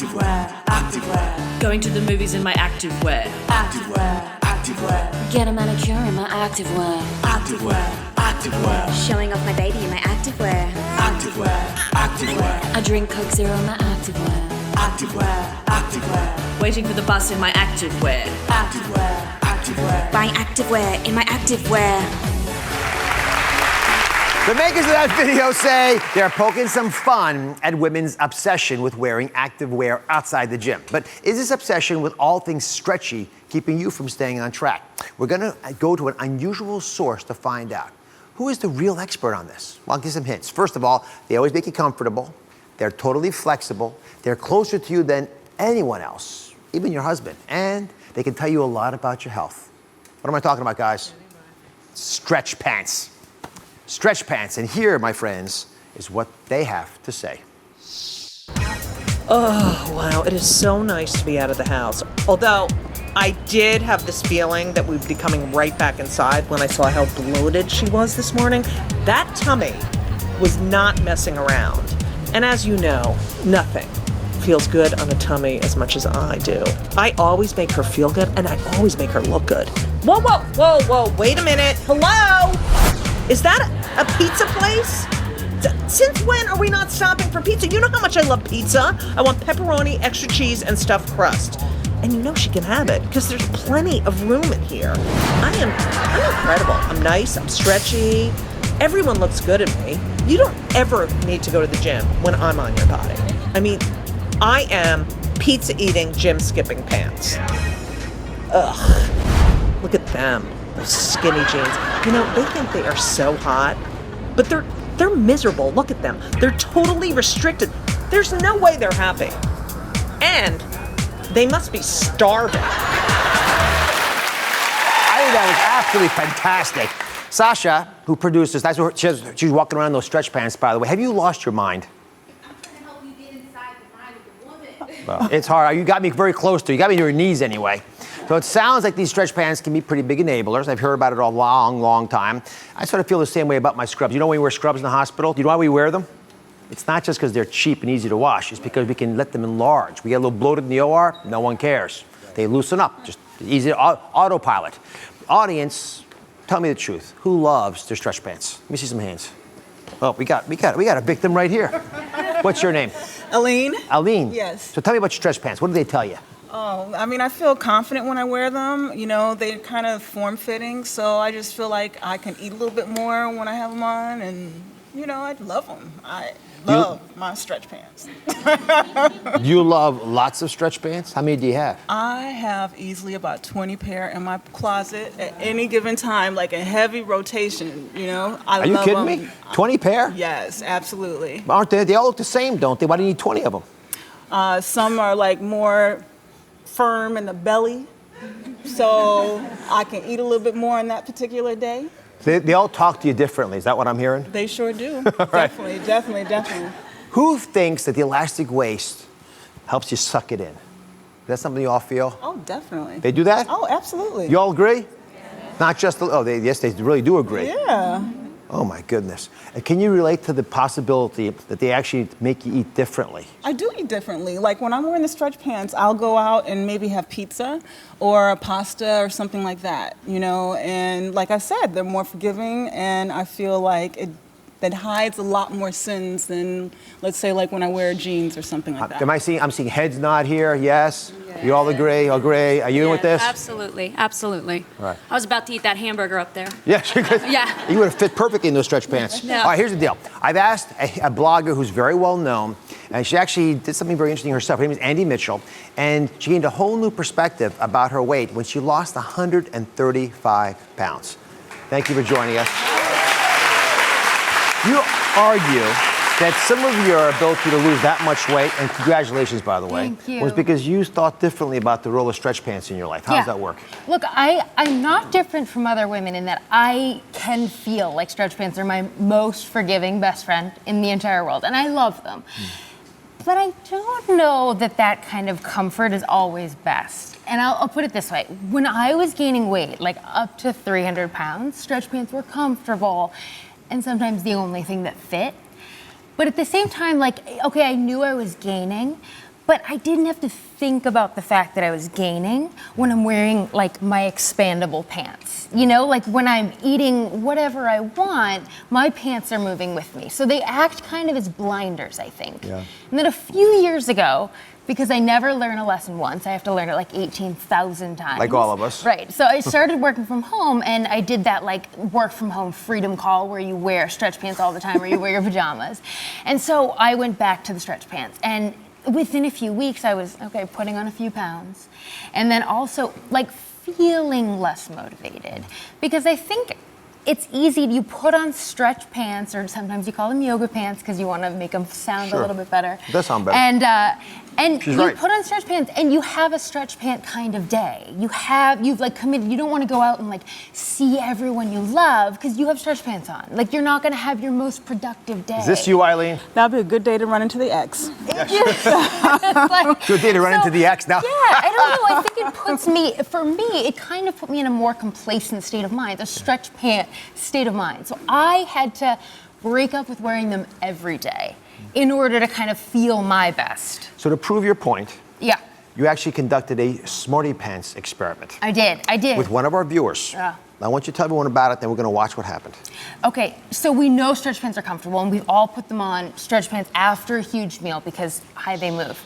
Activewear, activewear. Going to the movies in my activewear. Activewear, activewear. Get a manicure in my activewear. Activewear, activewear. Showing off my baby in my activewear. Activewear, activewear. I drink Coke Zero in my activewear. Activewear, activewear. Waiting for the bus in my activewear. Activewear, activewear. Buying activewear in my activewear. The makers of that video say they're poking some fun at women's obsession with wearing activewear outside the gym. But is this obsession with all things stretchy keeping you from staying on track? We're going to go to an unusual source to find out. Who is the real expert on this? Well, I'll give some hints. First of all, they always make you comfortable. They're totally flexible. They're closer to you than anyone else, even your husband. And they can tell you a lot about your health. What am I talking about, guys? Stretch pants. Stretch pants. And here, my friends, is what they have to say. Oh, wow. It is so nice to be out of the house. Although, I did have this feeling that we'd be coming right back inside when I saw how bloated she was this morning. That tummy was not messing around. And as you know, nothing feels good on a tummy as much as I do. I always make her feel good, and I always make her look good. Whoa, whoa, whoa, whoa, wait a minute. Hello? Is that a pizza place? Since when are we not stopping for pizza? You know how much I love pizza. I want pepperoni, extra cheese, and stuffed crust. And you know she can have it, because there's plenty of room in here. I'm incredible. I'm nice, I'm stretchy. Everyone looks good at me. You don't ever need to go to the gym when I'm on your body. I mean, I am pizza-eating, gym-skipping pants. Ugh. Look at them, those skinny jeans. You know, they think they are so hot, but they're miserable. Look at them. They're totally restricted. There's no way they're happy. And they must be starving. I think that was absolutely fantastic. Sasha, who produced this, she's walking around in those stretch pants, by the way. Have you lost your mind? I'm trying to help you get inside the mind of the woman. Well, it's hard. You got me very close to you. You got me to your knees anyway. So it sounds like these stretch pants can be pretty big enablers. I've heard about it a long, long time. I sort of feel the same way about my scrubs. You know when we wear scrubs in the hospital? Do you know why we wear them? It's not just because they're cheap and easy to wash. It's because we can let them enlarge. We get a little bloated in the OR, no one cares. They loosen up, just easy autopilot. Audience, tell me the truth. Who loves their stretch pants? Let me see some hands. Oh, we got a victim right here. What's your name? Aline? Aline. Yes. So tell me about your stretch pants. What do they tell you? Oh, I mean, I feel confident when I wear them. You know, they're kind of form-fitting, so I just feel like I can eat a little bit more when I have them on, and, you know, I love them. I love my stretch pants. You love lots of stretch pants? How many do you have? I have easily about 20 pair in my closet at any given time, like a heavy rotation, you know? Are you kidding me? 20 pair? Yes, absolutely. Aren't they? They all look the same, don't they? Why do you need 20 of them? Some are like more firm in the belly, so I can eat a little bit more on that particular day. They all talk to you differently. Is that what I'm hearing? They sure do. Right. Definitely. Who thinks that the elastic waist helps you suck it in? Is that something you all feel? Oh, definitely. They do that? Oh, absolutely. You all agree? Not just, yes, they really do agree. Yeah. Oh my goodness. And can you relate to the possibility that they actually make you eat differently? I do eat differently. Like when I'm wearing the stretch pants, I'll go out and maybe have pizza or a pasta or something like that, you know? And like I said, they're more forgiving, and I feel like that hides a lot more sins than, let's say, like when I wear jeans or something like that. I'm seeing heads nod here, yes? You all agree? Are you in with this? Absolutely. Right. I was about to eat that hamburger up there. Yeah, Yeah. You would have fit perfectly in those stretch pants. Yeah. All right, here's the deal. I've asked a blogger who's very well known, and she actually did something very interesting herself. Her name is Andy Mitchell, and she gained a whole new perspective about her weight when she lost 135 pounds. Thank you for joining us. You argue that some of your ability to lose that much weight, and congratulations, by the way, Thank you. was because you thought differently about the role of stretch pants in your life. How does that work? Look, I'm not different from other women in that I can feel like stretch pants are my most forgiving best friend in the entire world, and I love them. But I don't know that kind of comfort is always best. And I'll put it this way. When I was gaining weight, like up to 300 pounds, stretch pants were comfortable and sometimes the only thing that fit. But at the same time, like, okay, I knew I was gaining, but I didn't have to think about the fact that I was gaining when I'm wearing like my expandable pants. You know, like when I'm eating whatever I want, my pants are moving with me. So they act kind of as blinders, I think. Yeah. And then a few years ago, because I never learn a lesson once, I have to learn it like 18,000 times. Like all of us. Right. So I started working from home, and I did that like work from home freedom call where you wear stretch pants all the time or you wear your pajamas. And so I went back to the stretch pants, and within a few weeks I was putting on a few pounds, and then also like feeling less motivated, because I think it's easy. You put on stretch pants, or sometimes you call them yoga pants because you want to make them sound a little bit better. It does sound better. And She's you right. put on stretch pants, and you have a stretch pant kind of day. You've like committed. You don't want to go out and like see everyone you love because you have stretch pants on. Like you're not going to have your most productive day. Is this you, Eileen? That'd be a good day to run into the ex. Like, Good day to run into the ex now. Yeah, I don't know. I think it puts me, for me, it kind of put me in a more complacent state of mind, a stretch pant state of mind. So I had to break up with wearing them every day in order to kind of feel my best. So to prove your point, Yeah, you actually conducted a Smarty Pants experiment I did. with one of our viewers. Yeah. Now, I want you to tell everyone about it, then we're going to watch what happened. Okay, so we know stretch pants are comfortable, and we've all put them on, stretch pants, after a huge meal because they move.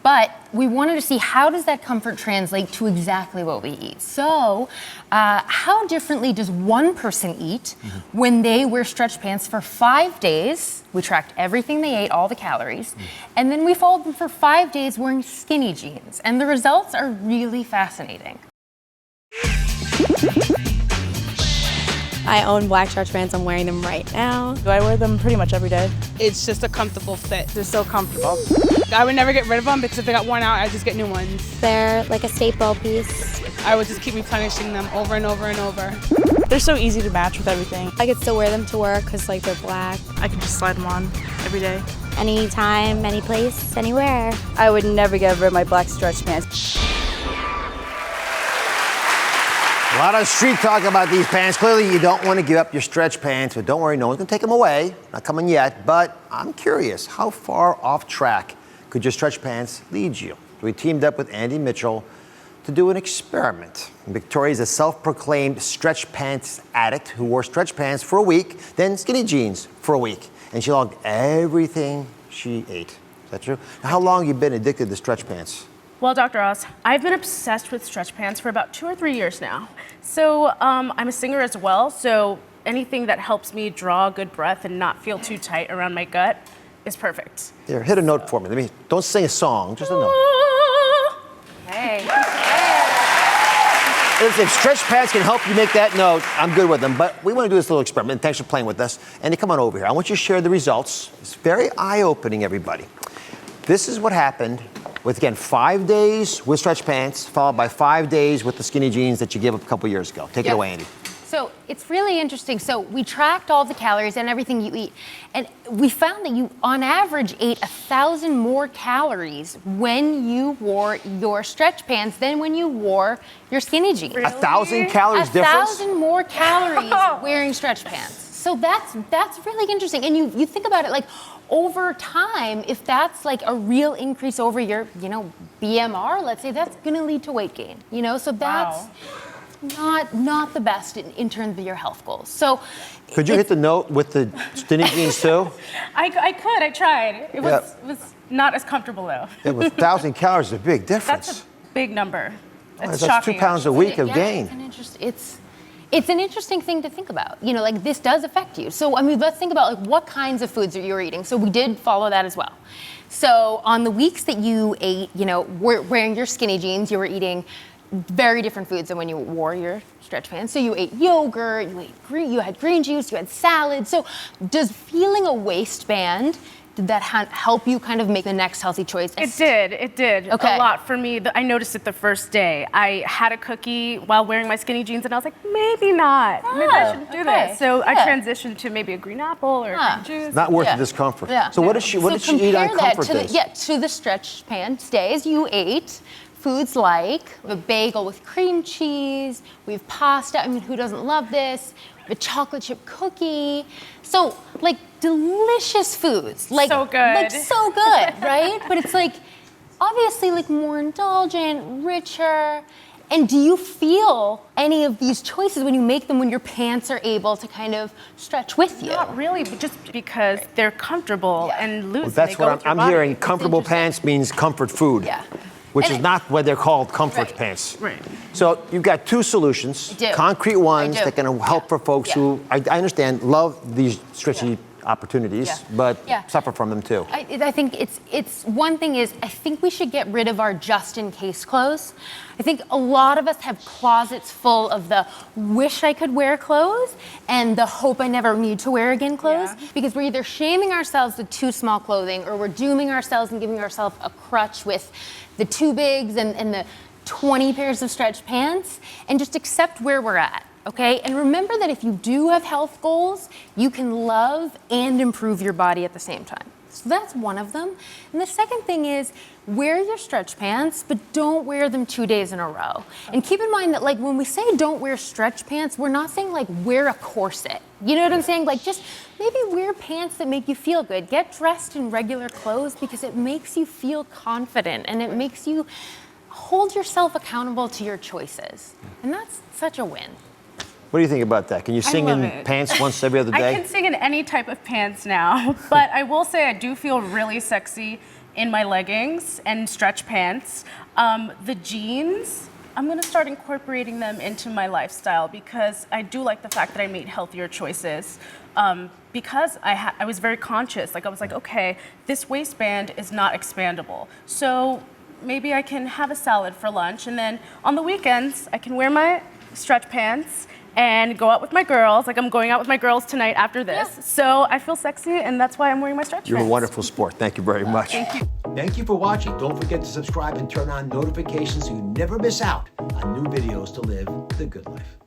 But we wanted to see, how does that comfort translate to exactly what we eat? So how differently does one person eat when they wear stretch pants for 5 days? We tracked everything they ate, all the calories, and then we followed them for 5 days wearing skinny jeans. And the results are really fascinating. I own black stretch pants. I'm wearing them right now. I wear them pretty much every day. It's just a comfortable fit. They're so comfortable. I would never get rid of them because if they got worn out, I just get new ones. They're like a staple piece. I would just keep replenishing them over and over and over. They're so easy to match with everything. I could still wear them to work because like they're black. I can just slide them on every day. Anytime, any place, anywhere. I would never get rid of my black stretch pants. A lot of street talk about these pants. Clearly, you don't want to give up your stretch pants, but don't worry, no one's going to take them away. Not coming yet, but I'm curious, how far off track could your stretch pants lead you? We teamed up with Andy Mitchell to do an experiment. Victoria is a self-proclaimed stretch pants addict who wore stretch pants for a week, then skinny jeans for a week, and she logged everything she ate. Is that true? Now, how long have you been addicted to stretch pants? Well, Dr. Oz, I've been obsessed with stretch pants for about 2 or 3 years now. So I'm a singer as well, so anything that helps me draw a good breath and not feel too tight around my gut is perfect. Here, hit a note for me. Don't sing a song, just a note. Hey. If stretch pants can help you make that note, I'm good with them. But we want to do this little experiment. Thanks for playing with us. Andy, come on over here. I want you to share the results. It's very eye-opening, everybody. This is what happened with, again, 5 days with stretch pants, followed by 5 days with the skinny jeans that you gave up a couple years ago. Take it away, Andy. So it's really interesting. So we tracked all the calories and everything you eat, and we found that you, on average, ate 1,000 more calories when you wore your stretch pants than when you wore your skinny jeans. Really? 1,000 calories difference? 1,000 more calories wearing stretch pants. So that's really interesting. And you think about it, like, over time, if that's like a real increase over your, BMR, let's say, that's going to lead to weight gain. So that's not the best in terms of your health goals. So could you hit the note with the skinny jeans too? I could. I tried. It was not as comfortable though. It was 1,000 calories is a big difference. That's a big number. It's that's shocking. 2 pounds a week of gain. It's an interesting thing to think about. Like, this does affect you. So, let's think about, like, what kinds of foods you're eating. So we did follow that as well. So on the weeks that you ate, wearing your skinny jeans, you were eating very different foods than when you wore your stretch pants. So you ate yogurt, you had green juice, you had salad. So does feeling a waistband, did that help you kind of make the next healthy choice? It did. Okay. A lot for me. I noticed it the first day. I had a cookie while wearing my skinny jeans, and I was like, maybe not. Maybe I shouldn't do this. So I transitioned to maybe a green apple or green juice. Not worth the discomfort. Yeah. So what did she eat on comfort days? To the stretch pants days, you ate foods like a bagel with cream cheese, we have pasta, who doesn't love this? A chocolate chip cookie. So, like, delicious foods. Like, so good. Like, so good, right? But it's like, obviously like more indulgent, richer. And do you feel any of these choices when you make them when your pants are able to kind of stretch with you? Not really, but just because they're comfortable and loose. Well, that's and they go what with your I'm body. hearing. Comfortable pants means comfort food. Yeah. Which And is not what they're called comfort Right. pants. Right. So you've got two solutions, I do. concrete ones I do. that can help for folks Yeah. who, I understand, love these stretchy opportunities, Yeah. but Yeah. suffer from them too. I think it's one thing is I think we should get rid of our just in case clothes. I think a lot of us have closets full of the wish I could wear clothes and the hope I never need to wear again clothes because we're either shaming ourselves with too small clothing or we're dooming ourselves and giving ourselves a crutch with the too bigs and the 20 pairs of stretch pants and just accept where we're at. Okay, and remember that if you do have health goals, you can love and improve your body at the same time. So that's one of them. And the second thing is wear your stretch pants, but don't wear them 2 days in a row. And keep in mind that like when we say don't wear stretch pants, we're not saying like wear a corset. You know what I'm saying? Like just maybe wear pants that make you feel good. Get dressed in regular clothes because it makes you feel confident and it makes you hold yourself accountable to your choices. And that's such a win. What do you think about that? Can you sing love in it. pants once every other day? I can sing in any type of pants now, but I will say I do feel really sexy in my leggings and stretch pants. The jeans, I'm gonna start incorporating them into my lifestyle because I do like the fact that I made healthier choices. Because I was very conscious, like I was like, okay, this waistband is not expandable. So maybe I can have a salad for lunch and then on the weekends I can wear my stretch pants and go out with my girls. Like I'm going out with my girls tonight after this. Yeah. So I feel sexy and that's why I'm wearing my stretch You're a pants. wonderful sport. Thank you very much. Thank you. Thank you for watching. Don't forget to subscribe and turn on notifications so you never miss out on new videos to live the good life.